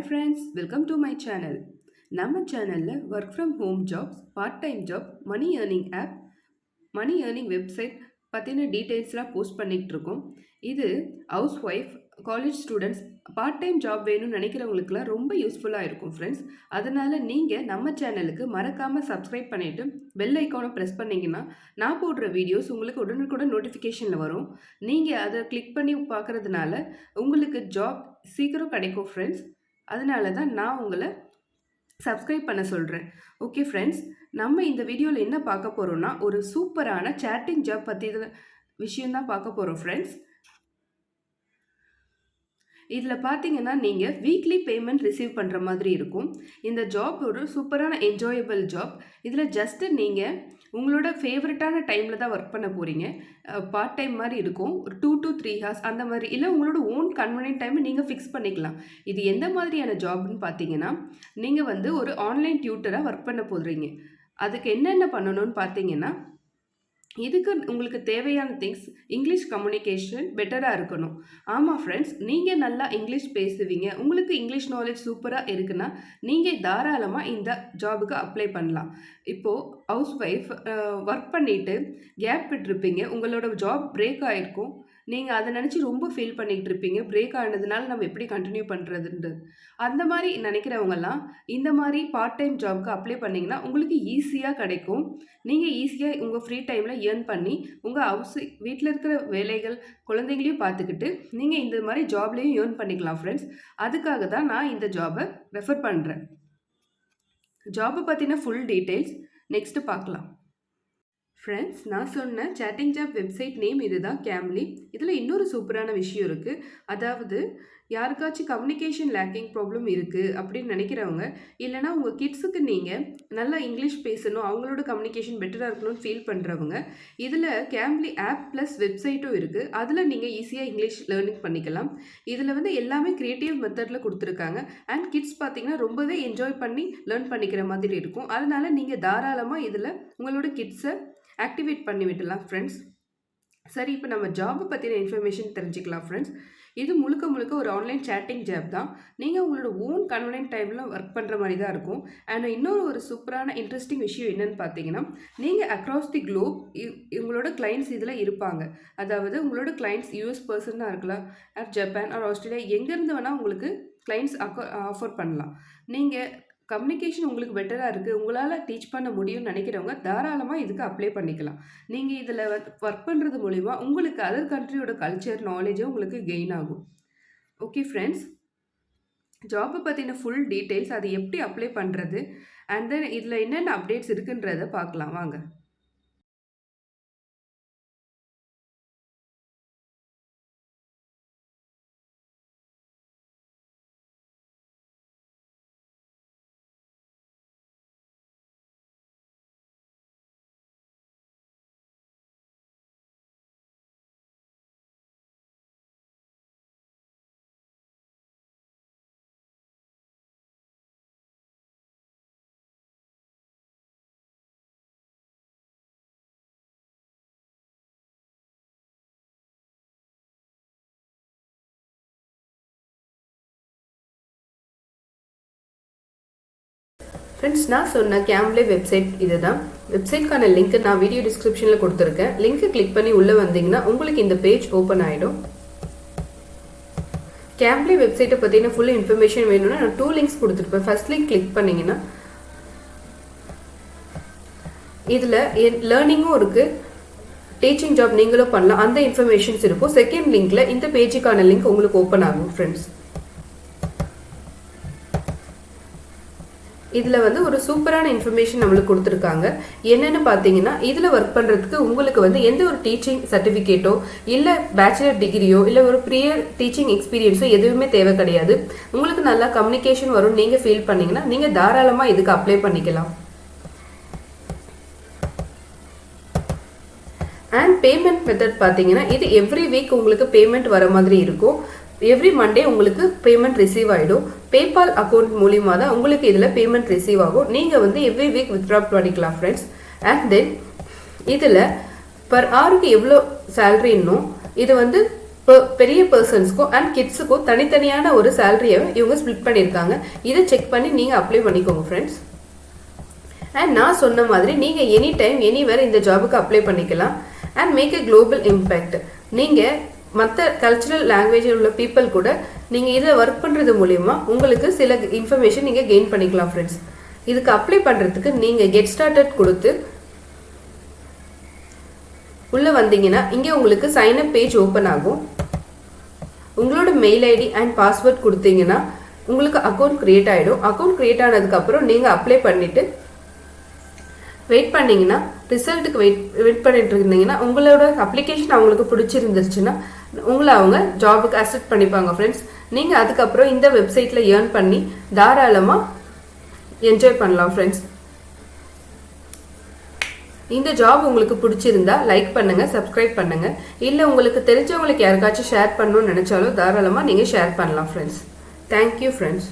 Hi friends, welcome to my channel. நம்ம சேனல்ல work from home jobs, part time job, money earning app, money earning website பற்றின டீட்டெயில்ஸ்லாம் post பண்ணிகிட்டு இருக்கோம். இது housewife, college students, part time job வேணும்னு நினைக்கிறவங்களுக்குலாம் ரொம்ப யூஸ்ஃபுல்லாக இருக்கும் ஃப்ரெண்ட்ஸ். அதனால் நீங்கள் நம்ம சேனலுக்கு மறக்காமல் சப்ஸ்கிரைப் பண்ணிவிட்டு பெல் ஐக்கானை ப்ரெஸ் பண்ணிங்கன்னா நான் போடுற வீடியோஸ் உங்களுக்கு உடனுக்குடன் நோட்டிஃபிகேஷனில் வரும். நீங்கள் அதை கிளிக் பண்ணி பார்க்குறதுனால உங்களுக்கு ஜாப் சீக்கிரம் கிடைக்கும் ஃப்ரெண்ட்ஸ். அதனால தான் நான் உங்களை சப்ஸ்கிரைப் பண்ண சொல்கிறேன். ஓகே ஃப்ரெண்ட்ஸ், நம்ம இந்த வீடியோவில் என்ன பார்க்க போகிறோம்னா ஒரு சூப்பரான சேட்டிங் ஜாப் பற்றி விஷயம்தான் பார்க்க போகிறோம் ஃப்ரெண்ட்ஸ். இதில் பார்த்தீங்கன்னா நீங்கள் வீக்லி பேமெண்ட் ரிசீவ் பண்ணுற மாதிரி இருக்கும். இந்த ஜாப் ஒரு சூப்பரான என்ஜாயபிள் ஜாப். இதில் ஜஸ்ட்டு நீங்கள் உங்களோட ஃபேவரட்டான டைமில் தான் ஒர்க் பண்ண போகிறீங்க. பார்ட் டைம் மாதிரி இருக்கும். ஒரு 2 to 3 ஹார்ஸ் அந்த மாதிரி, இல்லை உங்களோட ஓன் கன்வீனியன்ட் டைமை நீங்கள் ஃபிக்ஸ் பண்ணிக்கலாம். இது எந்த மாதிரியான ஜாப்னு பார்த்தீங்கன்னா, நீங்கள் வந்து ஒரு ஆன்லைன் டியூட்டராக ஒர்க் பண்ண போகிறீங்க. அதுக்கு என்னென்ன பண்ணணும்னு பார்த்தீங்கன்னா, இதுக்கு உங்களுக்கு தேவையான திங்ஸ் இங்கிலீஷ் கம்யூனிகேஷன் பெட்டராக இருக்கணும். ஆமாம் ஃப்ரெண்ட்ஸ், நீங்கள் நல்லா இங்கிலீஷ் பேசுவீங்க, உங்களுக்கு இங்கிலீஷ் நாலேஜ் சூப்பராக இருக்குன்னா நீங்கள் தாராளமாக இந்த ஜாபுக்கு அப்ளை பண்ணலாம். இப்போது ஹவுஸ் ஒய்ஃப் ஒர்க் பண்ணிவிட்டு கேப் விட்டுருப்பீங்க, உங்களோட ஜாப் பிரேக் ஆகிருக்கும். நீங்கள் அதை நினச்சி ரொம்ப ஃபீல் பண்ணிகிட்டு இருப்பீங்க, பிரேக் ஆனதுனால நம்ம எப்படி கண்டினியூ பண்ணுறதுன்றது. அந்த மாதிரி நினைக்கிறவங்கலாம் இந்த மாதிரி பார்ட் டைம் ஜாப்க்கு அப்ளை பண்ணிங்கன்னா உங்களுக்கு ஈஸியாக கிடைக்கும். நீங்கள் ஈஸியாக உங்கள் ஃப்ரீ டைமில் ஏர்ன் பண்ணி உங்கள் வீட்டில் இருக்கிற வேலைகள், குழந்தைங்களையும் பார்த்துக்கிட்டு நீங்கள் இந்த மாதிரி ஜாப்லேயும் ஏர்ன் பண்ணிக்கலாம் ஃப்ரெண்ட்ஸ். அதுக்காக தான் நான் இந்த ஜாபை ரெஃபர் பண்ணுறேன். ஜாபை பற்றின ஃபுல் டீட்டெயில்ஸ் நெக்ஸ்ட்டு பார்க்கலாம். ஃப்ரெண்ட்ஸ், நான் சொன்ன சேட்டிங் ஜாப் வெப்சைட் நேம் இதுதான், கேம்லி. இதில் இன்னொரு சூப்பரான விஷயம் இருக்குது. அதாவது யாருக்காச்சும் கம்யூனிகேஷன் லேக்கிங் ப்ராப்ளம் இருக்குது அப்படின்னு நினைக்கிறவங்க, இல்லைனா உங்கள் கிட்ஸுக்கு நீங்கள் நல்லா இங்கிலீஷ் பேசணும், அவங்களோட கம்யூனிகேஷன் பெட்டராக இருக்கணும்னு ஃபீல் பண்ணுறவங்க, இதில் கேம்லி ஆப் ப்ளஸ் வெப்சைட்டும் இருக்குது. அதில் நீங்கள் ஈஸியாக இங்கிலீஷ் லேர்னிங் பண்ணிக்கலாம். இதில் வந்து எல்லாமே க்ரியேட்டிவ் மெத்தடில் கொடுத்துருக்காங்க. அண்ட் கிட்ஸ் பார்த்திங்கன்னா ரொம்பவே என்ஜாய் பண்ணி லேர்ன் பண்ணிக்கிற மாதிரி இருக்கும். அதனால் நீங்கள் தாராளமாக இதில் உங்களோட கிட்ஸை ஆக்டிவேட் பண்ணி விடலாம் ஃப்ரெண்ட்ஸ். சரி, இப்போ நம்ம ஜாபை பற்றின இன்ஃபர்மேஷன் தெரிஞ்சுக்கலாம் ஃப்ரெண்ட்ஸ். இது முழுக்க முழுக்க ஒரு ஆன்லைன் சேட்டிங் ஜாப் தான். நீங்கள் உங்களோட ஓன் கன்வீனியன்ட் டைமில் ஒர்க் பண்ணுற மாதிரி தான் இருக்கும். அண்ட் இன்னொரு ஒரு சூப்பரான இன்ட்ரெஸ்டிங் விஷயம் என்னென்னு பார்த்தீங்கன்னா, நீங்கள் அக்ராஸ் தி குளோப் உங்களோட கிளைண்ட்ஸ் இதில் இருப்பாங்க. அதாவது உங்களோட கிளைண்ட்ஸ் யூஎஸ் பர்சனாக இருக்கலாம், ஜப்பான் ஆர் ஆஸ்திரேலியா, எங்கேருந்து வேணால் உங்களுக்கு கிளைண்ட்ஸ் ஆஃபர் பண்ணலாம். நீங்கள் கம்யூனிகேஷன் உங்களுக்கு பெட்டராக இருக்குது, உங்களால் டீச் பண்ண முடியும்னு நினைக்கிறவங்க தாராளமாக இதுக்கு அப்ளை பண்ணிக்கலாம். நீங்கள் இதில் ஒர்க் பண்ணுறது மூலிமா உங்களுக்கு அதர் கண்ட்ரியோட கல்ச்சர் நாலேஜும் உங்களுக்கு கெயின் ஆகும். ஓகே ஃப்ரெண்ட்ஸ், ஜாப்பை பற்றின ஃபுல் டீட்டெயில்ஸ், அது எப்படி அப்ளை பண்ணுறது, அண்ட் தென் இதில் என்னென்ன அப்டேட்ஸ் இருக்குன்றதை பார்க்கலாம் வாங்க. ஃப்ரெண்ட்ஸ், நான் சொன்ன கேம்லே வெப்சைட் இது தான். வெப்சைட்கான லிங்க் நான் வீடியோ டிஸ்கிரிப்ஷனில் கொடுத்துருக்கேன். லிங்க்கை கிளிக் பண்ணி உள்ளே வந்தீங்கன்னா உங்களுக்கு இந்த பேஜ் ஓப்பன் ஆகிடும். கேம்லே வெப்சைட்டை பற்றின ஃபுல் இன்ஃபர்மேஷன் வேணும்னா நான் 2 லிங்க்ஸ் கொடுத்துருப்பேன். ஃபர்ஸ்ட் லிங்க் கிளிக் பண்ணிங்கன்னா இதில் லேர்னிங்கும் இருக்குது, டீச்சிங் ஜாப் நீங்களும் பண்ணலாம், அந்த இன்ஃபர்மேஷன்ஸ் இருக்கும். செகண்ட் லிங்க்கில் இந்த பேஜுக்கான லிங்க் உங்களுக்கு ஓப்பன் ஆகும் ஃப்ரெண்ட்ஸ். இதில் வந்து ஒரு சூப்பரான இன்ஃபர்மேஷன் நம்மளுக்கு கொடுத்துருக்காங்க. என்னென்னு பார்த்தீங்கன்னா, இதில் ஒர்க் பண்ணுறதுக்கு உங்களுக்கு வந்து எந்த ஒரு டீச்சிங் சர்டிஃபிகேட்டோ இல்லை பேச்சுலர் டிகிரியோ இல்லை ஒரு ப்ரியர் டீச்சிங் எக்ஸ்பீரியன்ஸோ எதுவுமே தேவை கிடையாது. உங்களுக்கு நல்லா கம்யூனிகேஷன் வரும் நீங்கள் ஃபீல் பண்ணிங்கன்னா நீங்கள் தாராளமாக இதுக்கு அப்ளை பண்ணிக்கலாம். அண்ட் பேமெண்ட் மெத்தட் பார்த்தீங்கன்னா, இது எவ்ரி வீக் உங்களுக்கு பேமெண்ட் வர மாதிரி இருக்கும். எவ்ரி மண்டே உங்களுக்கு பேமெண்ட் ரிசீவ் ஆகிடும். பேபால் அக்கௌண்ட் மூலியமாக தான் உங்களுக்கு இதில் பேமெண்ட் ரிசீவ் ஆகும். நீங்கள் வந்து எவ்ரி வீக் வித்ட்ரா பண்ணிக்கலாம் ஃப்ரெண்ட்ஸ். அண்ட் தென் இதில் பர் ஹவருக்கு எவ்வளோ சேலரி இன்னும் இது வந்து பெரிய பர்சன்ஸ்க்கும் அண்ட் கிட்ஸுக்கும் தனித்தனியான ஒரு சேலரியை இவங்க ஸ்ப்ளிட் பண்ணியிருக்காங்க. இதை செக் பண்ணி நீங்கள் அப்ளை பண்ணிக்கோங்க ஃப்ரெண்ட்ஸ். அண்ட் நான் சொன்ன மாதிரி நீங்கள் எனி டைம் எனிவேர் இந்த ஜாபுக்கு அப்ளை பண்ணிக்கலாம். And make a global impact. நீங்கள் மற்ற கல்ச்சுரல் லாங்குவேஜில் உள்ள பீப்புள் கூட நீங்கள் இதில் ஒர்க் பண்ணுறது மூலிமா உங்களுக்கு சில இன்ஃபர்மேஷன் நீங்கள் கெயின் பண்ணிக்கலாம் ஃப்ரெண்ட்ஸ். இதுக்கு அப்ளை பண்ணுறதுக்கு நீங்கள் கெட் ஸ்டார்டட் கொடுத்து உள்ளே வந்தீங்கன்னா இங்கே உங்களுக்கு சைன்அப் பேஜ் ஓப்பன் ஆகும். உங்களோட மெயில் ஐடி அண்ட் பாஸ்வேர்ட் கொடுத்தீங்கன்னா உங்களுக்கு அக்கௌண்ட் க்ரியேட் ஆகிடும். அக்கௌண்ட் க்ரியேட் ஆனதுக்கப்புறம் நீங்கள் அப்ளை பண்ணிவிட்டு வெயிட் பண்ணிங்கன்னா ரிசல்ட்டுக்கு வெயிட் பண்ணிட்டு இருந்தீங்கன்னா உங்களோட அப்ளிகேஷன் அவங்களுக்கு பிடிச்சிருந்துச்சுன்னா உங்களை அவங்க ஜாபுக்கு அக்செப்ட் பண்ணிப்பாங்க ஃப்ரெண்ட்ஸ். நீங்கள் அதுக்கப்புறம் இந்த வெப்சைட்டில் ஏர்ன் பண்ணி தாராளமாக என்ஜாய் பண்ணலாம் ஃப்ரெண்ட்ஸ். இந்த ஜாப் உங்களுக்கு பிடிச்சிருந்தா லைக் பண்ணுங்க, சப்ஸ்கிரைப் பண்ணுங்க. இல்லை உங்களுக்கு தெரிஞ்சவங்களுக்கு யாருக்காச்சும் ஷேர் பண்ணணும்னு நினைச்சாலும் தாராளமாக நீங்கள் ஷேர் பண்ணலாம் ஃப்ரெண்ட்ஸ். Thank you friends.